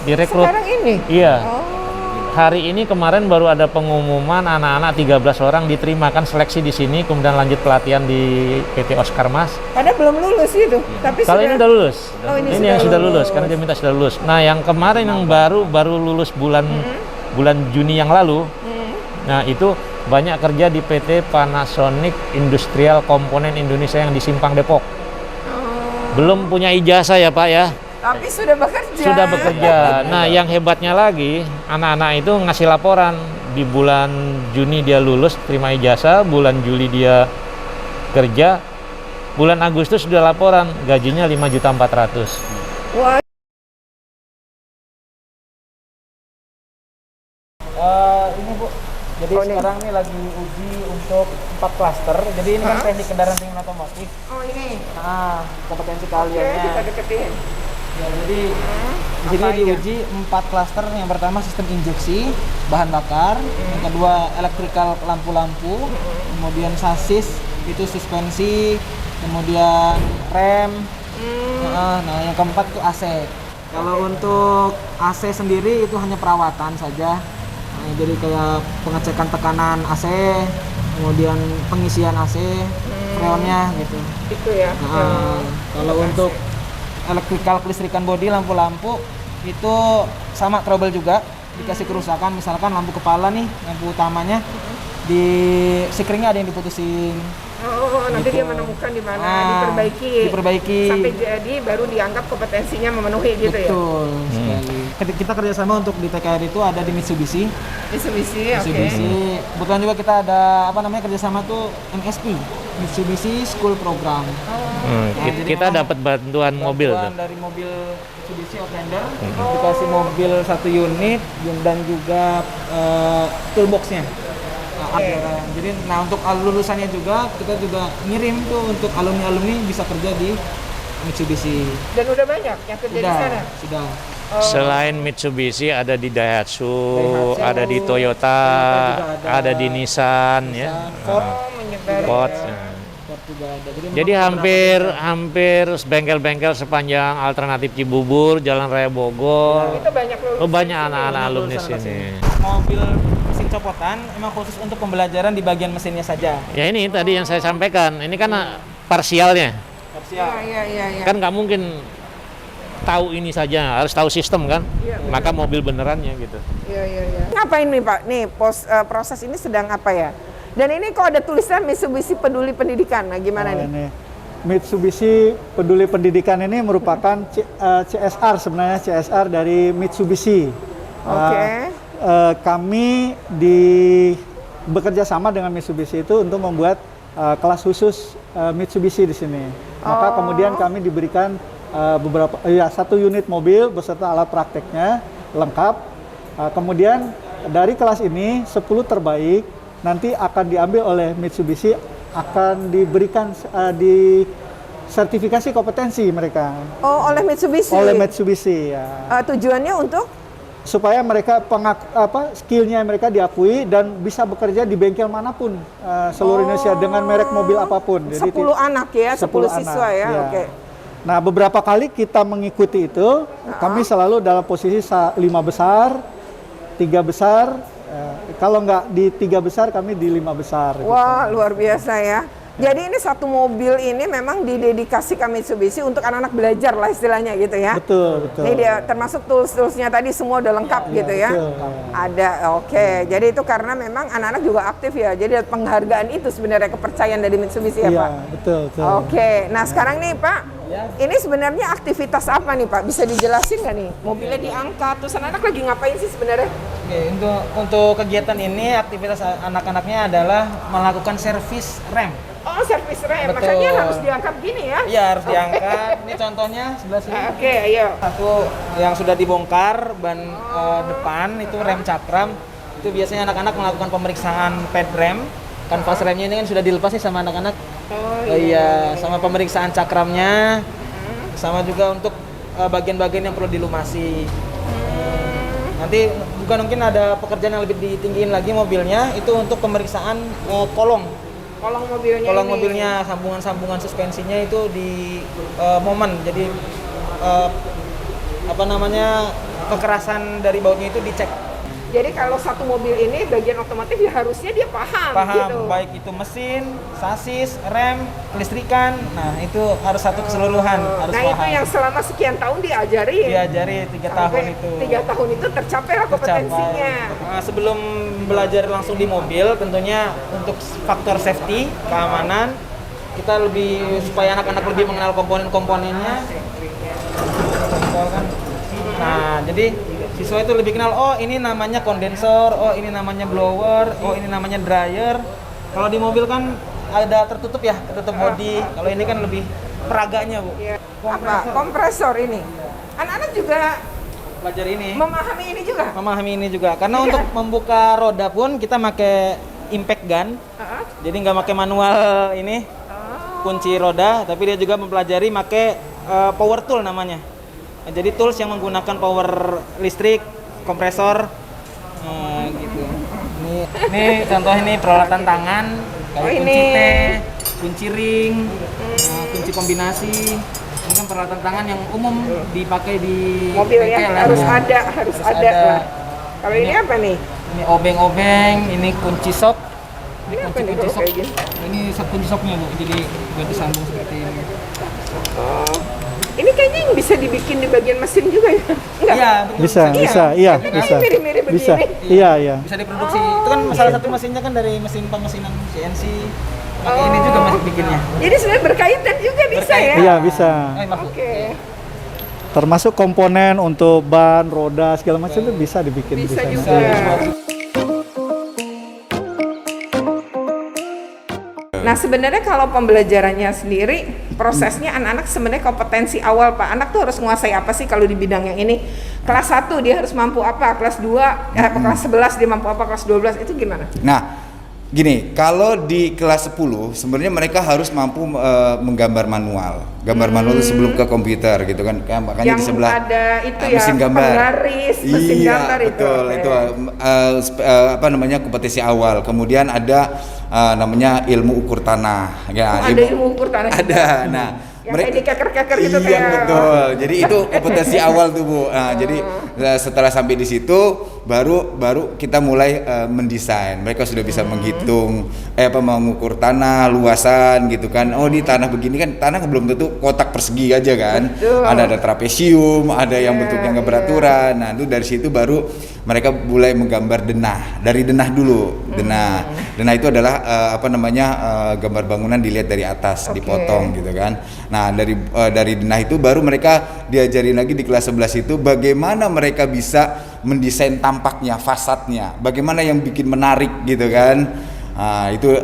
D: direkrut.
A: Sekarang ini?
D: Iya.
A: Oh,
D: Hari ini kemarin baru ada pengumuman anak-anak 13 orang diterima kan seleksi di sini, kemudian lanjut pelatihan di PT Oscar Mas.
A: padahal belum lulus itu. Tapi
D: Kalau ini udah lulus.
A: Oh, ini
D: ini
A: sudah
D: yang sudah
A: lulus.
D: lulus karena dia minta sudah lulus. Nah, yang kemarin yang baru lulus bulan Juni yang lalu. Nah, itu banyak kerja di PT Panasonic Industrial Komponen Indonesia yang di Simpang Depok. Belum punya ijazah ya, Pak ya.
A: Tapi sudah bekerja.
D: Sudah bekerja. Nah, yang hebatnya lagi, anak-anak itu ngasih laporan. Di bulan Juni dia lulus, terima ijazah, bulan Juli dia kerja, bulan Agustus sudah laporan, gajinya 5.400.000.
A: Wah,
E: Ini Bu, jadi
A: Oh, ini.
E: sekarang ini lagi uji untuk 4 klaster. Jadi ini kan teknik kendaraan ringan otomotif.
A: oh ini.
E: Nah, kompetensi
A: Oke,
E: kaliannya.
A: kita deketin.
E: Ya, jadi di sini
A: Apa aja?
E: diuji 4 klaster. Yang pertama sistem injeksi bahan bakar, yang kedua elektrikal lampu-lampu, kemudian sasis itu suspensi, kemudian rem. Nah, yang keempat itu AC. Kalau untuk AC sendiri itu hanya perawatan saja. Nah, jadi kayak pengecekan tekanan AC, kemudian pengisian AC, freonnya gitu.
A: Itu ya.
E: Nah, kalau untuk elektrikal kelistrikan bodi lampu-lampu itu sama trouble juga, dikasih kerusakan misalkan lampu kepala nih, lampu utamanya di sikringnya ada yang diputusin.
A: Oh, nanti
E: Gitu.
A: dia menemukan di mana
E: Ah, diperbaiki.
A: sampai jadi baru dianggap kompetensinya memenuhi gitu ya.
E: Betul sekali. Kita kerjasama untuk di TKR itu ada di Mitsubishi.
A: Mitsubishi, oke.
E: Mitsubishi. Kebetulan juga kita ada kerjasama tuh MSP, Mitsubishi School Program. jadi
D: Kita
E: memang
D: dapat bantuan mobil tuh.
E: Dari mobil Mitsubishi Outlander, dikasih mobil 1 unit dan juga toolboxnya. Jadi untuk lulusannya juga kita juga ngirim tuh untuk alumni bisa kerja di Mitsubishi.
A: Dan udah banyak yang kerja di sana.
E: Sudah.
D: Selain Mitsubishi ada di Daihatsu,
E: Daihatsu,
D: ada di Toyota,
E: juga
D: ada di Nissan ya.
E: Ford,
A: Menyebar.
D: Ford.
A: ya.
E: Ford juga ada.
D: Jadi
E: memang
D: hampir bengkel-bengkel sepanjang alternatif Cibubur, Jalan Raya Bogor.
A: Itu banyak lulusan.
D: Oh, banyak anak-anak
E: beberapa
D: alumni
E: lulusan
D: sini.
E: mobil mesin copotan emang khusus untuk pembelajaran di bagian mesinnya saja.
D: Ya ini tadi yang saya sampaikan, ini kan parsialnya.
A: Iya.
D: Kan nggak mungkin tahu ini saja, harus tahu sistem kan.
A: Iya,
D: Maka mobil benerannya gitu.
A: Iya. Ngapain nih Pak? Nih proses ini sedang apa ya? Dan ini kok ada tulisan Mitsubishi Peduli Pendidikan. Nah, gimana nih?
F: Ini Mitsubishi Peduli Pendidikan ini merupakan CSR sebenarnya CSR dari Mitsubishi.
A: Oke.
F: Kami bekerja sama dengan Mitsubishi itu untuk membuat kelas khusus Mitsubishi di sini. Maka kemudian kami diberikan satu unit mobil beserta alat prakteknya lengkap. Kemudian dari kelas ini 10 terbaik nanti akan diambil oleh Mitsubishi, akan diberikan di sertifikasi kompetensi mereka
A: Oh, oleh Mitsubishi.
F: oleh Mitsubishi ya.
A: Tujuannya untuk
F: Supaya mereka skillnya mereka diakui dan bisa bekerja di bengkel manapun seluruh Indonesia dengan merek mobil apapun.
A: 10 anak ya, 10 siswa
F: anak,
A: ya. Oke.
F: Nah, beberapa kali kita mengikuti itu, kami selalu dalam posisi 5 besar, 3 besar. Kalau nggak di 3 besar, kami di 5 besar.
A: Wah, luar biasa ya. Jadi ini satu mobil ini memang didedikasikan Mitsubishi untuk anak-anak belajar lah istilahnya gitu ya.
F: Betul, betul.
A: Ini dia termasuk tools-toolsnya tadi semua udah lengkap gitu ya.
F: betul.
A: Ada, oke. Jadi itu karena memang anak-anak juga aktif ya. Jadi penghargaan itu sebenarnya kepercayaan dari Mitsubishi ya
F: Iya,
A: Pak.
F: betul, betul.
A: Oke. Nah sekarang nih Pak, ini sebenarnya aktivitas apa nih Pak? Bisa dijelasin nggak nih? Mobilnya diangkat, terus anak-anak lagi ngapain sih sebenarnya?
E: Oke, untuk kegiatan ini aktivitas anak-anaknya adalah melakukan servis rem.
A: Oh, servis rem.
E: Betul.
A: Makanya harus diangkat gini ya?
E: Iya, harus diangkat. Ini contohnya sebelah sini.
A: Oke, ayo.
E: Satu yang sudah dibongkar ban depan itu rem cakram. Itu biasanya anak-anak melakukan pemeriksaan pad rem. Kanvas remnya ini kan sudah dilepas nih sama anak-anak.
A: Oh
E: Iya, sama pemeriksaan cakramnya. Sama juga untuk bagian-bagian yang perlu dilumasi. Nanti juga mungkin ada pekerjaan yang lebih ditinggiin lagi mobilnya, itu untuk pemeriksaan kolong
A: Kolong mobilnya ini.
E: sambungan-sambungan suspensinya itu di momen. Jadi kekerasan dari bautnya itu dicek.
A: Jadi kalau satu mobil ini bagian otomotif ya harusnya dia paham gitu.
E: Baik itu mesin, sasis, rem, kelistrikan. Nah, itu harus satu keseluruhan, harus
A: Nah,
E: paham.
A: itu yang selama sekian tahun diajarin.
E: Diajari 3 tahun itu.
A: 3 tahun itu tercapai lah kompetensinya.
E: Nah, sebelum belajar langsung di mobil, tentunya untuk faktor safety, keamanan, kita lebih supaya anak-anak lebih mengenal komponen-komponennya. Nah, jadi siswa itu lebih kenal, oh ini namanya kondensor, oh ini namanya blower, oh ini namanya dryer. Kalau di mobil kan ada tertutup ya, tertutup bodi. Kalau ini kan lebih peraganya, Bu.
A: Iya. Apa? Kompresor ini. Anak-anak juga
E: Belajar ini.
A: memahami ini juga.
E: Memahami ini juga. Karena
A: Iya.
E: untuk membuka roda pun kita pakai impact gun.
A: Heeh.
E: Jadi nggak pakai manual ini kunci roda, tapi dia juga mempelajari pakai power tool namanya. Nah, jadi tools yang menggunakan power listrik, kompresor, gitu. Ini contoh ini peralatan tangan, kayak kunci T, kunci ring, kunci kombinasi. Ini kan peralatan tangan yang umum dipakai di
A: Mobil ya,
E: bengkel
A: harus
E: Ya.
A: ada lah. Kalau ini apa nih?
E: Ini obeng-obeng, ini kunci sok. Ini
A: Ini apa nih
E: kunci
A: kalau
E: sok.
A: kayak gini?
E: Ini kunci soknya, Bu. Jadi buat disambung seperti ini.
A: Oh. Ini kayaknya yang bisa dibikin di bagian mesin juga ya? Enggak?
E: Iya, betul.
F: Bisa,
A: Iya. Ini
F: bisa.
A: mirip-mirip
F: Bisa.
A: begini.
F: Iya, iya.
E: Bisa diproduksi. Itu kan salah satu mesinnya kan dari mesin pemesinan CNC. Pakai ini juga masih bikinnya.
A: Jadi sebenarnya berkaitan juga bisa ya?
F: Iya, bisa.
A: Oke.
F: Termasuk komponen untuk ban, roda, segala macam itu bisa dibikin.
A: Bisa
F: Iya.
A: juga. Nah sebenarnya kalau pembelajarannya sendiri prosesnya anak-anak sebenarnya kompetensi awal Pak, anak tuh harus menguasai apa sih kalau di bidang yang ini? Kelas 1 dia harus mampu apa, kelas 2, kelas 11 dia mampu apa, kelas 12 itu gimana?
G: Nah, gini, kalau di kelas 10 sebenarnya mereka harus mampu menggambar manual. Gambar manual itu sebelum ke komputer gitu kan. Makanya
A: Yang
G: di sebelah
A: ada itu ya,
G: mesin gambar.
A: penggaris, mesin
G: Iya,
A: gambar itu.
G: betul.
A: Oke.
G: Itu apa namanya kompetensi awal. Kemudian ada namanya ilmu ukur tanah. Ya,
A: Ada ilmu ukur tanah juga.
G: Ada. Nah,
A: Yang kayak dikeker-keker gitu
G: iya,
A: kayak.
G: betul. Jadi itu kompetensi awal tuh, Bu. Nah, jadi setelah sampai di situ baru kita mulai mendesain. Mereka sudah bisa menghitung mengukur tanah, luasan gitu kan. Oh, di tanah begini kan tanah belum tentu kotak persegi aja kan.
A: Betul.
G: Ada trapesium, ada yang bentuknya nggak beraturan. Nah, itu dari situ baru mereka mulai menggambar denah. Dari denah dulu. Denah itu adalah gambar bangunan dilihat dari atas,
A: Oke.
G: dipotong gitu kan. Nah, dari denah itu baru mereka diajarin lagi di kelas 11 itu bagaimana mereka bisa mendesain tampaknya, fasadnya, bagaimana yang bikin menarik gitu kan. Nah, itu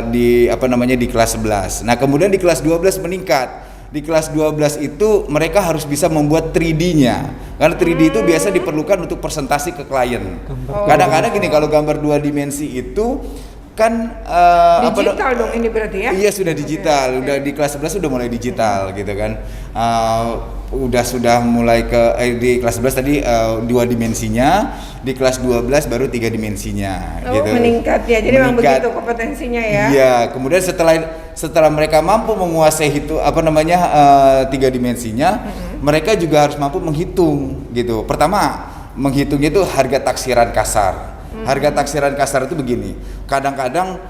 G: di kelas 11. Nah, kemudian di kelas 12 meningkat. Di kelas 12 itu mereka harus bisa membuat 3D-nya. Karena 3D itu biasa diperlukan untuk presentasi ke klien. Kadang-kadang gini, kalau gambar 2 dimensi itu kan
A: Digital dong ini berarti ya?
G: Iya, sudah digital. Udah di kelas 11 sudah mulai digital gitu kan. Sudah mulai di kelas 11 tadi 2 dimensinya, di kelas 12 baru 3 dimensinya gitu.
A: Meningkat ya. Jadi memang
G: Meningkat.
A: begitu kompetensinya ya.
G: Iya, kemudian setelah mereka mampu menguasai itu 3 dimensinya, mereka juga harus mampu menghitung gitu. Pertama, menghitungnya itu harga taksiran kasar. Harga taksiran kasar itu begini. Kadang-kadang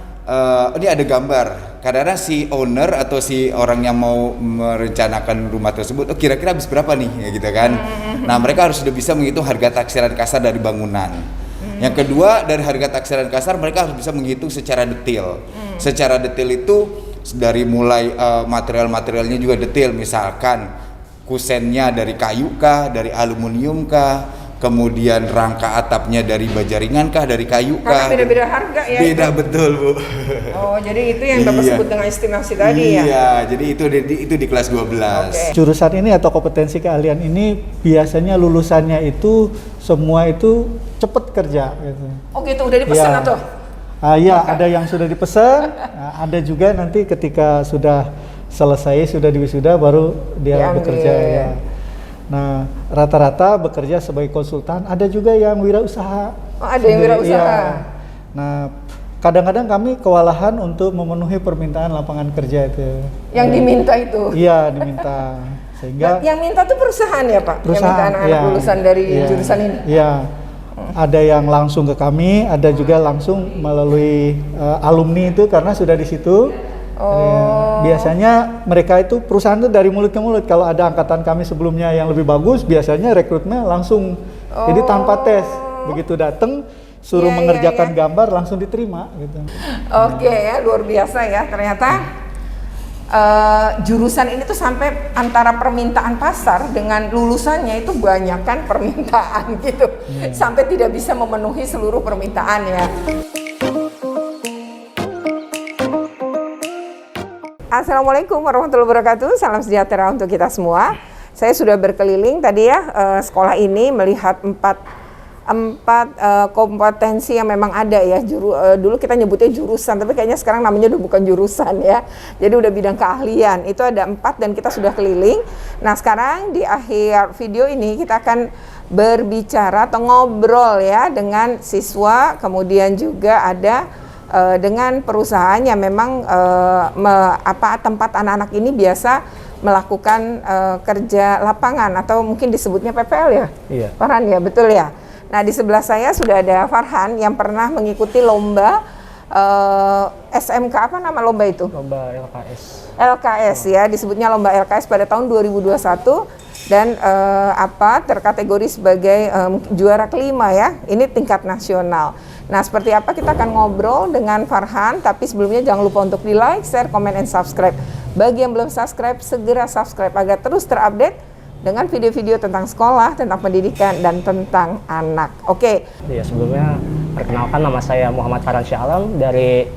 G: ini ada gambar kadang-kadang si owner atau si orang yang mau merencanakan rumah tersebut, oh kira-kira habis berapa nih, ya gitu kan. Nah mereka harus sudah bisa menghitung harga taksiran kasar dari bangunan. Yang kedua, dari harga taksiran kasar mereka harus bisa menghitung secara detail. Secara detail itu dari mulai material-materialnya juga detail, misalkan kusennya dari kayu kah, dari aluminium kah, kemudian rangka atapnya dari baja ringan kah, dari kayu kah.
A: Karena beda-beda harga ya.
G: Beda
A: itu.
G: betul, Bu.
A: Oh, jadi itu yang Bapak
G: Iya.
A: sebut dengan estimasi tadi ya.
G: Iya, jadi itu di kelas 12.
A: Oke.
F: Jurusan ini atau kompetensi keahlian ini biasanya lulusannya itu semua itu cepet kerja gitu.
A: Oh gitu, udah dipesan
F: Iya.
A: atau?
F: Iya, ada yang sudah dipesan, ada juga nanti ketika sudah selesai, sudah diwisuda baru dia
A: Diambil.
F: bekerja ya. Nah, rata-rata bekerja sebagai konsultan, ada juga yang wirausaha.
A: Oh, ada yang
F: Sendiri,
A: wirausaha.
F: iya. Nah, kadang-kadang kami kewalahan untuk memenuhi permintaan lapangan kerja itu.
A: Yang diminta itu.
F: Iya, diminta. Sehingga
A: Yang minta tuh perusahaan ya Pak? Yang minta anak-anak
F: iya.
A: lulusan dari
F: Iya.
A: jurusan ini?
F: Iya. Ada yang langsung ke kami, ada juga langsung melalui alumni itu karena sudah di situ. Biasanya mereka itu perusahaan itu dari mulut ke mulut. Kalau ada angkatan kami sebelumnya yang lebih bagus, biasanya rekrutmen langsung. Jadi tanpa tes, begitu datang suruh
A: Iya,
F: mengerjakan
A: iya.
F: gambar langsung diterima gitu.
A: Oke ya, luar biasa ya. Ternyata jurusan ini tuh sampai antara permintaan pasar dengan lulusannya itu banyak kan permintaan gitu. Sampai tidak bisa memenuhi seluruh permintaan ya. Assalamualaikum warahmatullahi wabarakatuh. Salam sejahtera untuk kita semua. Saya sudah berkeliling tadi ya sekolah ini melihat empat kompetensi yang memang ada ya. Dulu kita nyebutnya jurusan, tapi kayaknya sekarang namanya udah bukan jurusan ya. Jadi udah bidang keahlian. Itu ada 4 dan kita sudah keliling. Nah sekarang di akhir video ini kita akan berbicara atau ngobrol ya dengan siswa, kemudian juga ada dengan perusahaan yang memang tempat anak-anak ini biasa melakukan kerja lapangan atau mungkin disebutnya PPL ya?
H: Iya.
A: Farhan ya, betul ya? Nah di sebelah saya sudah ada Farhan yang pernah mengikuti lomba SMK, apa nama lomba itu?
H: Lomba LKS.
A: LKS ya, disebutnya lomba LKS pada tahun 2021 dan terkategori sebagai juara kelima ya. Ini tingkat nasional. Nah, seperti apa kita akan ngobrol dengan Farhan, tapi sebelumnya jangan lupa untuk di-like, share, comment, and subscribe. Bagi yang belum subscribe, segera subscribe agar terus terupdate dengan video-video tentang sekolah, tentang pendidikan, dan tentang anak. Oke.
H: Ya, sebelumnya perkenalkan nama saya Muhammad Farhan Syah Alam dari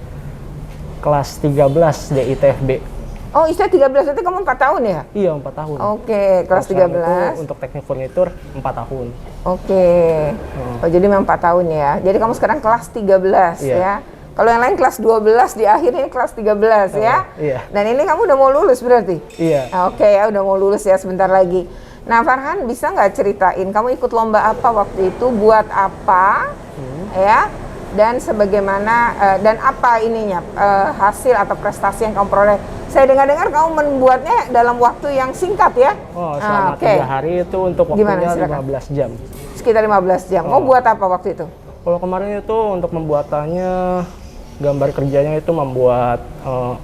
H: kelas 13 DITFB.
A: Oh, istilah 13 itu kamu 4 tahun ya?
H: Iya, 4 tahun.
A: Oke, kelas
H: Sekarang
A: 13.
H: itu untuk teknik furnitur 4 tahun.
A: Oke. Oh, jadi memang 4 tahun ya. Jadi kamu sekarang kelas 13
H: Iya.
A: ya. Kalau yang lain kelas 12 di akhir ini kelas 13 ya.
H: Iya.
A: Dan ini kamu udah mau lulus berarti?
H: Iya.
A: Oke ya, udah mau lulus ya sebentar lagi. Nah, Farhan bisa nggak ceritain kamu ikut lomba apa waktu itu, buat apa? Ya. Dan sebagaimana dan apa ininya hasil atau prestasi yang kamu peroleh. Saya dengar-dengar kamu membuatnya dalam waktu yang singkat ya?
H: Oh, selama
A: oke.
H: 3 hari itu untuk
A: Gimana,
H: waktunya
A: silakan.
H: 15 jam.
A: Sekitar 15 jam. Mau buat apa waktu itu?
H: Kalau kemarin itu untuk pembuatannya, gambar kerjanya itu membuat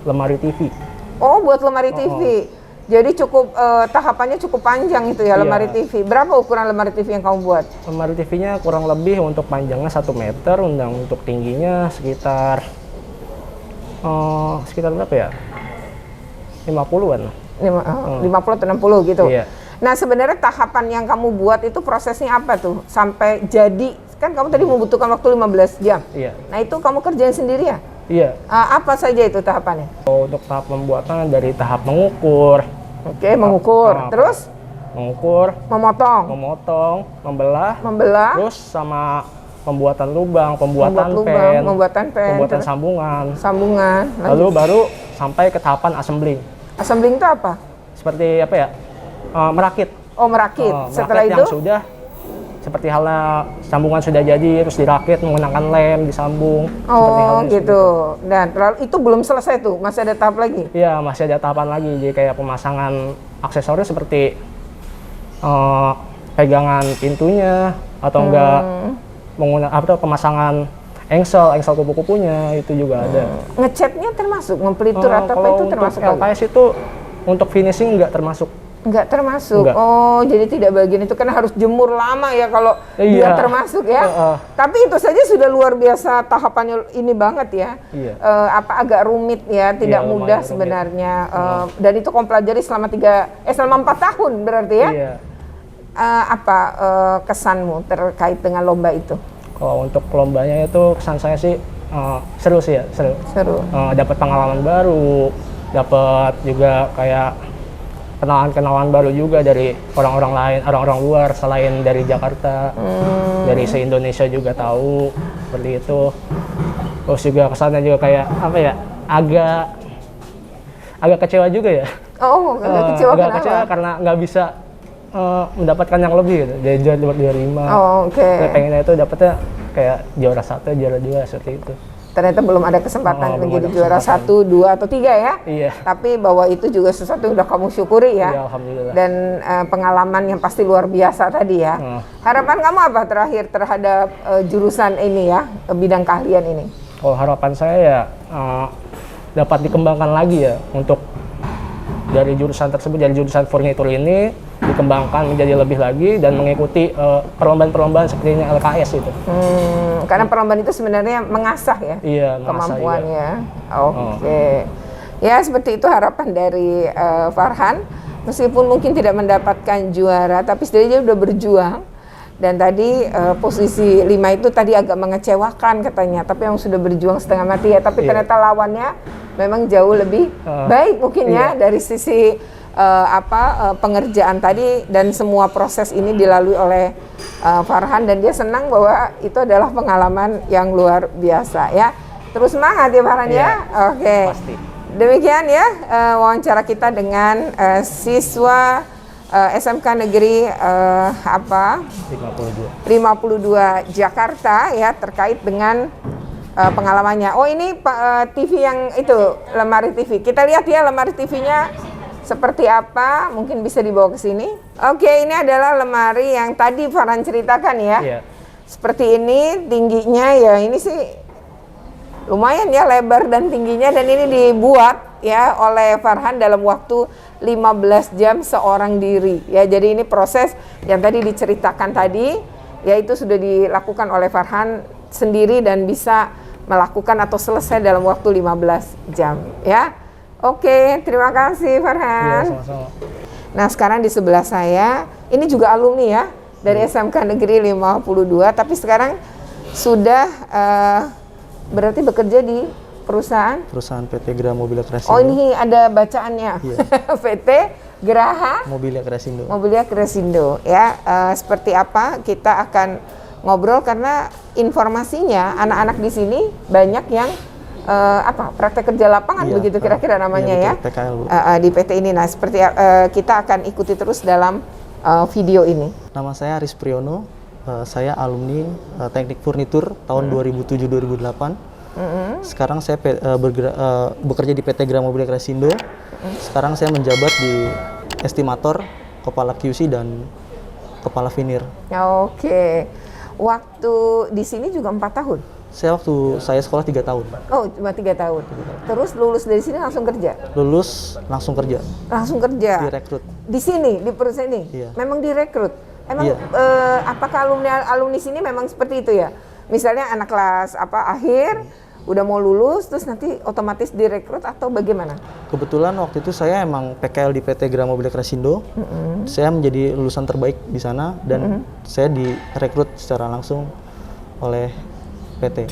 H: lemari TV.
A: Oh, buat lemari TV. Jadi cukup tahapannya cukup panjang itu ya,
H: Iya.
A: lemari TV. Berapa ukuran lemari TV yang kamu buat?
H: Lemari TV-nya kurang lebih untuk panjangnya 1 meter, untuk tingginya sekitar berapa ya? 50-an.
A: 50 atau 60 gitu.
H: Iya.
A: Nah, sebenarnya tahapan yang kamu buat itu prosesnya apa tuh? Sampai jadi, kan kamu tadi membutuhkan waktu 15 jam.
H: Iya.
A: Nah, itu kamu kerjain sendiri ya?
H: Iya.
A: Apa saja itu tahapannya?
H: Untuk tahap pembuatan dari tahap mengukur,
A: Oke, mengukur. Terus
H: mengukur,
A: memotong,
H: memotong, membelah,
A: membelah,
H: terus sama pembuatan lubang, pembuatan
A: membuat
H: pen,
A: lubang, membuatan pen,
H: pembuatan
A: terus
H: sambungan,
A: sambungan.
H: lalu baru sampai ke tahapan assembling.
A: Assembling itu apa?
H: Seperti apa ya? Merakit.
A: Oh, merakit. Setelah
H: merakit
A: itu
H: yang sudah seperti halnya sambungan sudah jadi, terus dirakit menggunakan lem, disambung. seperti
A: oh
H: halnya
A: gitu. Dan lalu itu belum selesai tuh, masih ada tahap lagi.
H: Iya, masih ada tahapan lagi. Jadi kayak pemasangan aksesoris seperti pegangan pintunya atau enggak menggunakan pemasangan engsel kupu-kupunya itu juga ada.
A: Ngecatnya termasuk, mempelitur atau apa
H: Kalau
A: itu
H: untuk
A: termasuk?
H: LKS itu untuk finishing nggak termasuk.
A: Nggak termasuk.
H: Nggak.
A: Oh, jadi tidak bagian itu karena harus jemur lama ya kalau
H: Iya.
A: dia termasuk ya. Tapi itu saja sudah luar biasa tahapannya ini banget ya.
H: Iya.
A: Agak rumit ya, tidak
H: Iya,
A: mudah
H: lumayan rumit.
A: sebenarnya. Dan itu kau pelajari selama 4 tahun berarti ya.
H: Iya.
A: Kesanmu terkait dengan lomba itu?
H: Kalau untuk lombanya itu kesan saya sih seru sih ya, seru.
A: Seru.
H: Dapat pengalaman baru, dapat juga kayak kenalan-kenalan baru juga dari orang-orang lain, orang-orang luar selain dari Jakarta, dari se-Indonesia juga tahu seperti itu. Terus juga kesannya juga kayak apa ya, agak kecewa juga ya.
A: Oh, agak kecewa
H: Agak
A: kenapa?
H: kecewa karena nggak bisa mendapatkan yang lebih gitu. Dari juara 5.
A: Oh, oke.
H: Pengennya itu dapetnya kayak juara 1, juara 2 seperti itu.
A: Ternyata belum ada kesempatan
H: belum
A: menjadi
H: ada
A: juara
H: kesempatan.
A: 1, 2, atau 3 ya.
H: Iya.
A: Tapi bahwa itu juga sesuatu yang udah kamu syukuri ya.
H: Iya, alhamdulillah.
A: Dan pengalaman yang pasti luar biasa tadi ya. Harapan kamu apa terakhir terhadap jurusan ini ya, bidang keahlian ini?
H: Kalau harapan saya ya dapat dikembangkan lagi ya untuk dari jurusan tersebut, dari jurusan furnitur ini dikembangkan menjadi lebih lagi dan mengikuti perlombaan-perlombaan sepertinya LKS itu.
A: Karena perlombaan itu sebenarnya mengasah ya,
H: Iya, mengasah
A: kemampuannya. Oke. Ya seperti itu harapan dari Farhan. Meskipun mungkin tidak mendapatkan juara, tapi setidaknya udah berjuang. Dan tadi posisi 5 itu tadi agak mengecewakan katanya, tapi yang sudah berjuang setengah mati ya. Tapi ternyata lawannya memang jauh lebih baik mungkin ya dari sisi pengerjaan tadi, dan semua proses ini dilalui oleh Farhan, dan dia senang bahwa itu adalah pengalaman yang luar biasa ya. Terus semangat ya Farhan ya. Oke.
H: Pasti.
A: Demikian ya wawancara kita dengan siswa SMK Negeri 52 Jakarta ya, terkait dengan pengalamannya. Oh ini TV yang itu, lemari TV. Kita lihat ya lemari TV-nya seperti apa, mungkin bisa dibawa ke sini. Oke, ini adalah lemari yang tadi Farhan ceritakan ya.
H: Iya.
A: Seperti ini tingginya ya, ini sih lumayan ya lebar dan tingginya, dan ini dibuat ya oleh Farhan dalam waktu 15 jam seorang diri ya. Jadi ini proses yang tadi diceritakan tadi ya, itu sudah dilakukan oleh Farhan sendiri dan bisa melakukan atau selesai dalam waktu 15 jam ya. Oke, terima kasih Farhan.
H: Iya, sama-sama.
A: Nah sekarang di sebelah saya, ini juga alumni ya dari SMK Negeri 52, tapi sekarang sudah berarti bekerja di perusahaan
I: PT Graha Mobilia Krasindo.
A: Oh ini ada bacaannya.
I: Iya.
A: PT Graha
I: Mobilia Krasindo.
A: Mobilia Krasindo ya. Seperti apa kita akan ngobrol, karena informasinya anak-anak di sini banyak yang praktek kerja lapangan,
I: Iya,
A: begitu kira-kira namanya
I: iya,
A: ya.
I: betul, PKL, Bu.
A: Di PT ini. Nah seperti kita akan ikuti terus dalam video ini.
I: Nama saya Aris Priyono. Saya alumni Teknik Furnitur tahun 2007-2008. Sekarang saya bekerja di PT Graha Mobilia Krasindo. Sekarang saya menjabat di estimator, kepala QC dan kepala finir.
A: Oke. Waktu di sini juga 4 tahun?
I: Waktu saya sekolah 3 tahun.
A: Oh, cuma 3 tahun. Terus lulus dari sini langsung kerja?
I: Lulus langsung kerja.
A: Langsung kerja?
I: Direkrut.
A: Di sini, di perusahaan ini?
I: Iya.
A: Memang direkrut? Emang
I: Iya.
A: apakah alumni sini memang seperti itu ya? Misalnya anak kelas akhir, udah mau lulus, terus nanti otomatis direkrut atau bagaimana?
I: Kebetulan waktu itu saya emang PKL di PT Graha Mobilia Krasindo. Saya menjadi lulusan terbaik di sana dan saya direkrut secara langsung oleh PT.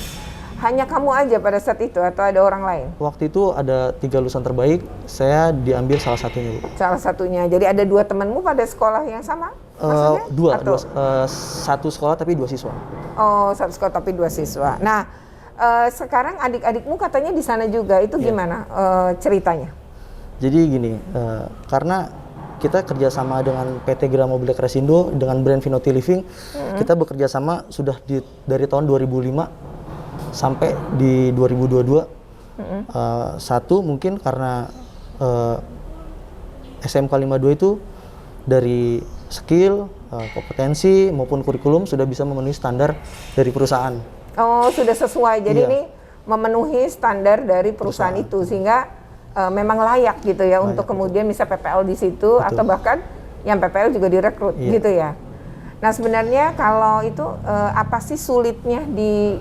A: Hanya kamu aja pada saat itu atau ada orang lain?
I: Waktu itu ada 3 lulusan terbaik, saya diambil salah satunya, Bu.
A: Salah satunya. Jadi ada 2 temanmu pada sekolah yang sama? Maksudnya? Atau?
I: Satu sekolah tapi 2 siswa.
A: Oh, satu sekolah tapi 2 siswa. Nah, sekarang adik-adikmu katanya di sana juga. Itu gimana ceritanya?
I: Jadi gini, karena kita kerjasama dengan PT Graha Mobilia Krasindo dengan brand Vinoti Living, kita bekerja sama sudah dari tahun 2005 sampai di 2022. Satu mungkin karena SMK 52 itu dari skill, kompetensi maupun kurikulum sudah bisa memenuhi standar dari perusahaan.
A: Oh, sudah sesuai. Jadi
I: Iya.
A: ini memenuhi standar dari perusahaan itu sehingga memang layak gitu ya untuk kemudian bisa PPL di situ atau bahkan yang PPL juga direkrut
I: Iya.
A: gitu ya. Nah, sebenarnya kalau itu apa sih sulitnya di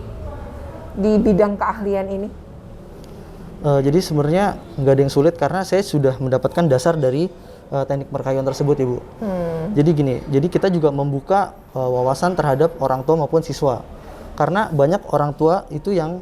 A: bidang keahlian ini?
I: Jadi sebenarnya nggak ada yang sulit karena saya sudah mendapatkan dasar dari teknik perkayuan tersebut, Ibu. Jadi gini, jadi kita juga membuka wawasan terhadap orang tua maupun siswa. Karena banyak orang tua itu yang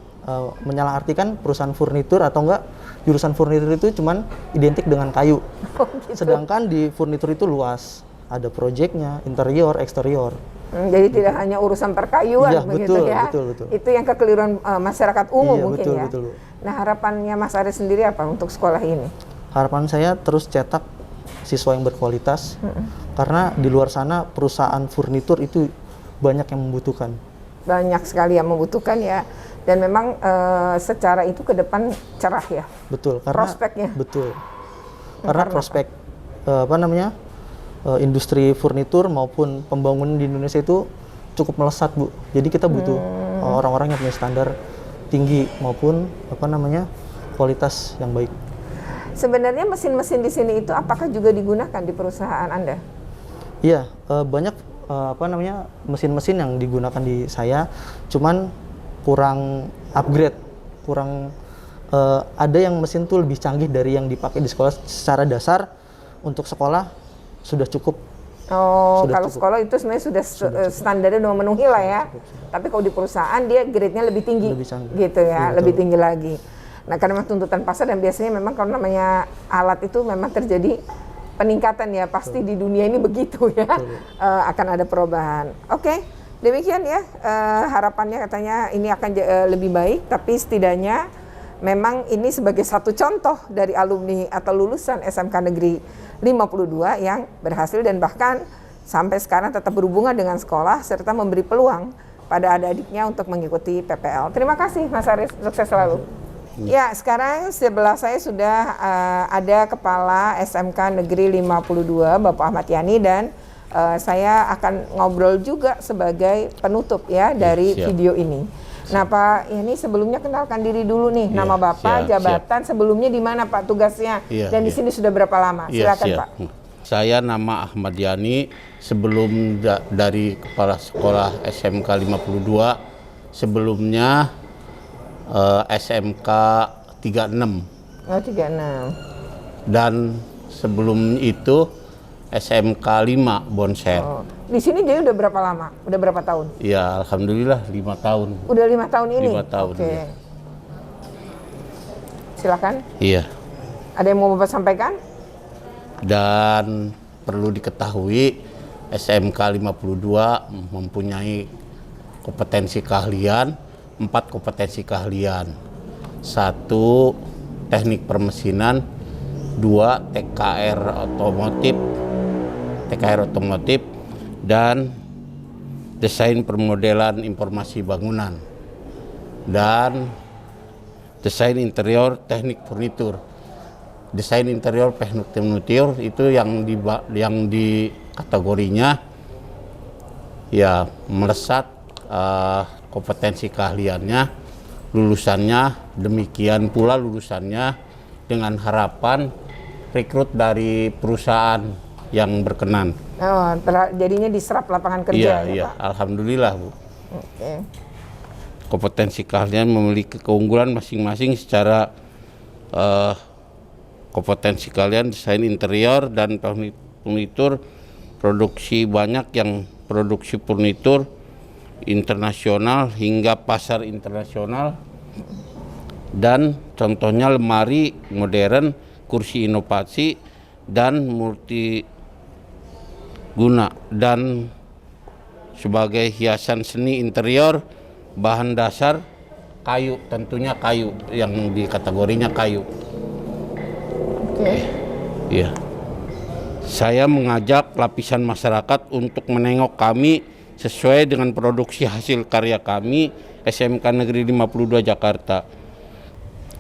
I: menyalahartikan perusahaan furnitur atau enggak jurusan furnitur itu cuman identik dengan kayu.
A: Oh, gitu.
I: Sedangkan di furnitur itu luas. Ada proyeknya, interior, eksterior.
A: Jadi tidak hanya urusan perkayuan
I: Iya,
A: begitu
I: betul,
A: ya.
I: betul.
A: Itu yang kekeliruan masyarakat umum
I: Iya,
A: mungkin
I: betul,
A: ya.
I: betul, Bu.
A: Nah, harapannya Mas Aris sendiri apa untuk sekolah ini?
I: Harapan saya terus cetak siswa yang berkualitas. Karena di luar sana perusahaan furnitur itu banyak yang membutuhkan.
A: Banyak sekali yang membutuhkan ya. Dan memang secara itu ke depan cerah ya.
I: Betul, karena
A: Prospeknya.
I: betul. Karena prospek industri furnitur maupun pembangunan di Indonesia itu cukup melesat, Bu. Jadi kita butuh orang-orang yang punya standar tinggi maupun kualitas yang baik.
A: Sebenarnya mesin-mesin di sini itu apakah juga digunakan di perusahaan Anda?
I: Iya, banyak mesin-mesin yang digunakan di saya, cuman kurang upgrade, kurang ada yang mesin tuh lebih canggih dari yang dipakai di sekolah. Secara dasar untuk sekolah sudah cukup.
A: Oh,
I: Sudah
A: kalau
I: cukup.
A: sekolah itu sebenarnya sudah standarnya udah memenuhi lah ya. Tapi kalau di perusahaan dia grade-nya lebih tinggi,
I: Lebih canggih.
A: gitu ya,
I: Iya,
A: lebih
I: betul.
A: tinggi lagi. Nah, karena memang tuntutan pasar dan biasanya memang kalau namanya alat itu memang terjadi peningkatan ya, pasti di dunia ini begitu ya. Akan ada perubahan. Oke, demikian ya harapannya katanya ini akan lebih baik, tapi setidaknya memang ini sebagai satu contoh dari alumni atau lulusan SMK Negeri 52 yang berhasil dan bahkan sampai sekarang tetap berhubungan dengan sekolah serta memberi peluang pada adik-adiknya untuk mengikuti PPL. Terima kasih Mas Aris, sukses selalu. Ya, sekarang sebelah saya sudah ada Kepala SMK Negeri 52 Bapak Ahmad Yani dan saya akan ngobrol juga sebagai penutup ya dari
J: Siap.
A: video ini. Nah Pak Yani sebelumnya kenalkan diri dulu nih, nama Bapak,
J: siap,
A: jabatan, sebelumnya di mana Pak tugasnya,
J: Iya,
A: dan di
J: iya.
A: sini sudah berapa lama?
J: Iya,
A: Silakan
J: siap.
A: Pak.
J: Saya nama Ahmad Yani, sebelum dari Kepala Sekolah SMK 52, sebelumnya SMK 36,
A: Oh 36.
J: dan sebelum itu SMK 5 Bonser.
A: Oh. Di sini jadi udah berapa lama? Udah berapa tahun?
J: Ya, alhamdulillah 5 tahun.
A: Udah 5 tahun ini?
J: 5 tahun,
A: Oke.
J: iya.
A: Silakan.
J: Iya.
A: Ada yang mau Bapak sampaikan?
J: Dan perlu diketahui SMK 52 mempunyai kompetensi keahlian, 4 kompetensi keahlian. 1 teknik permesinan, 2 TKR otomotif, dan desain permodelan informasi bangunan, dan desain interior teknik furnitur. Desain interior teknik furnitur itu yang di kategorinya ya melesat kompetensi keahliannya, lulusannya demikian pula lulusannya, dengan harapan rekrut dari perusahaan yang berkenan.
A: Oh, jadinya diserap lapangan kerja ya,
J: Iya,
A: Pak?
J: alhamdulillah, Bu.
A: Oke.
J: Kompetensi keahlian memiliki keunggulan masing-masing secara kompetensi keahlian desain interior dan furnitur, produksi banyak yang produksi furnitur internasional hingga pasar internasional, dan contohnya lemari modern, kursi inovasi dan multiguna, dan sebagai hiasan seni interior bahan dasar kayu, tentunya kayu yang di kategorinya kayu.
A: Oke.
J: Iya. Saya mengajak lapisan masyarakat untuk menengok kami sesuai dengan produksi hasil karya kami SMK Negeri 52 Jakarta.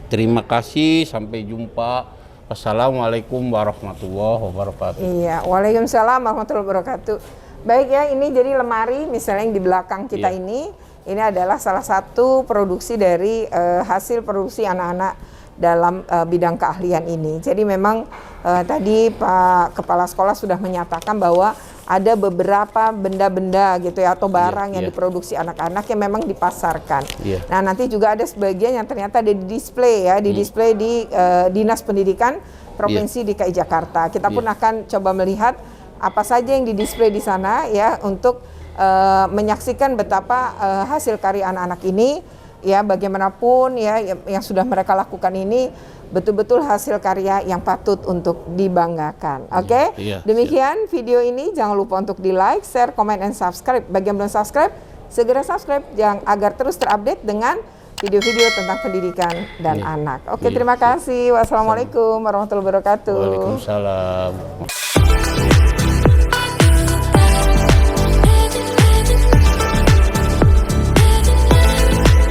J: Terima kasih, sampai jumpa. Wassalamualaikum warahmatullahi wabarakatuh.
A: Iya, waalaikumsalam warahmatullahi wabarakatuh. Baik ya, ini jadi lemari misalnya yang di belakang kita
J: Iya.
A: ini ini adalah salah satu produksi dari hasil produksi anak-anak dalam bidang keahlian ini. Jadi memang tadi Pak Kepala Sekolah sudah menyatakan bahwa ada beberapa benda-benda gitu ya atau barang yang diproduksi anak-anak yang memang dipasarkan. Nah, nanti juga ada sebagian yang ternyata ada di display ya, di display di Dinas Pendidikan Provinsi DKI Jakarta. Kita pun akan coba melihat apa saja yang di display di sana ya untuk menyaksikan betapa hasil karya anak-anak ini ya bagaimanapun ya yang sudah mereka lakukan ini betul-betul hasil karya yang patut untuk dibanggakan. Oke? Demikian video ini, jangan lupa untuk di-like, share, comment, and subscribe. Bagi yang belum subscribe, segera subscribe agar terus terupdate dengan video-video tentang pendidikan dan anak. Oke, terima kasih. Wassalamualaikum warahmatullahi wabarakatuh.
J: Waalaikumsalam.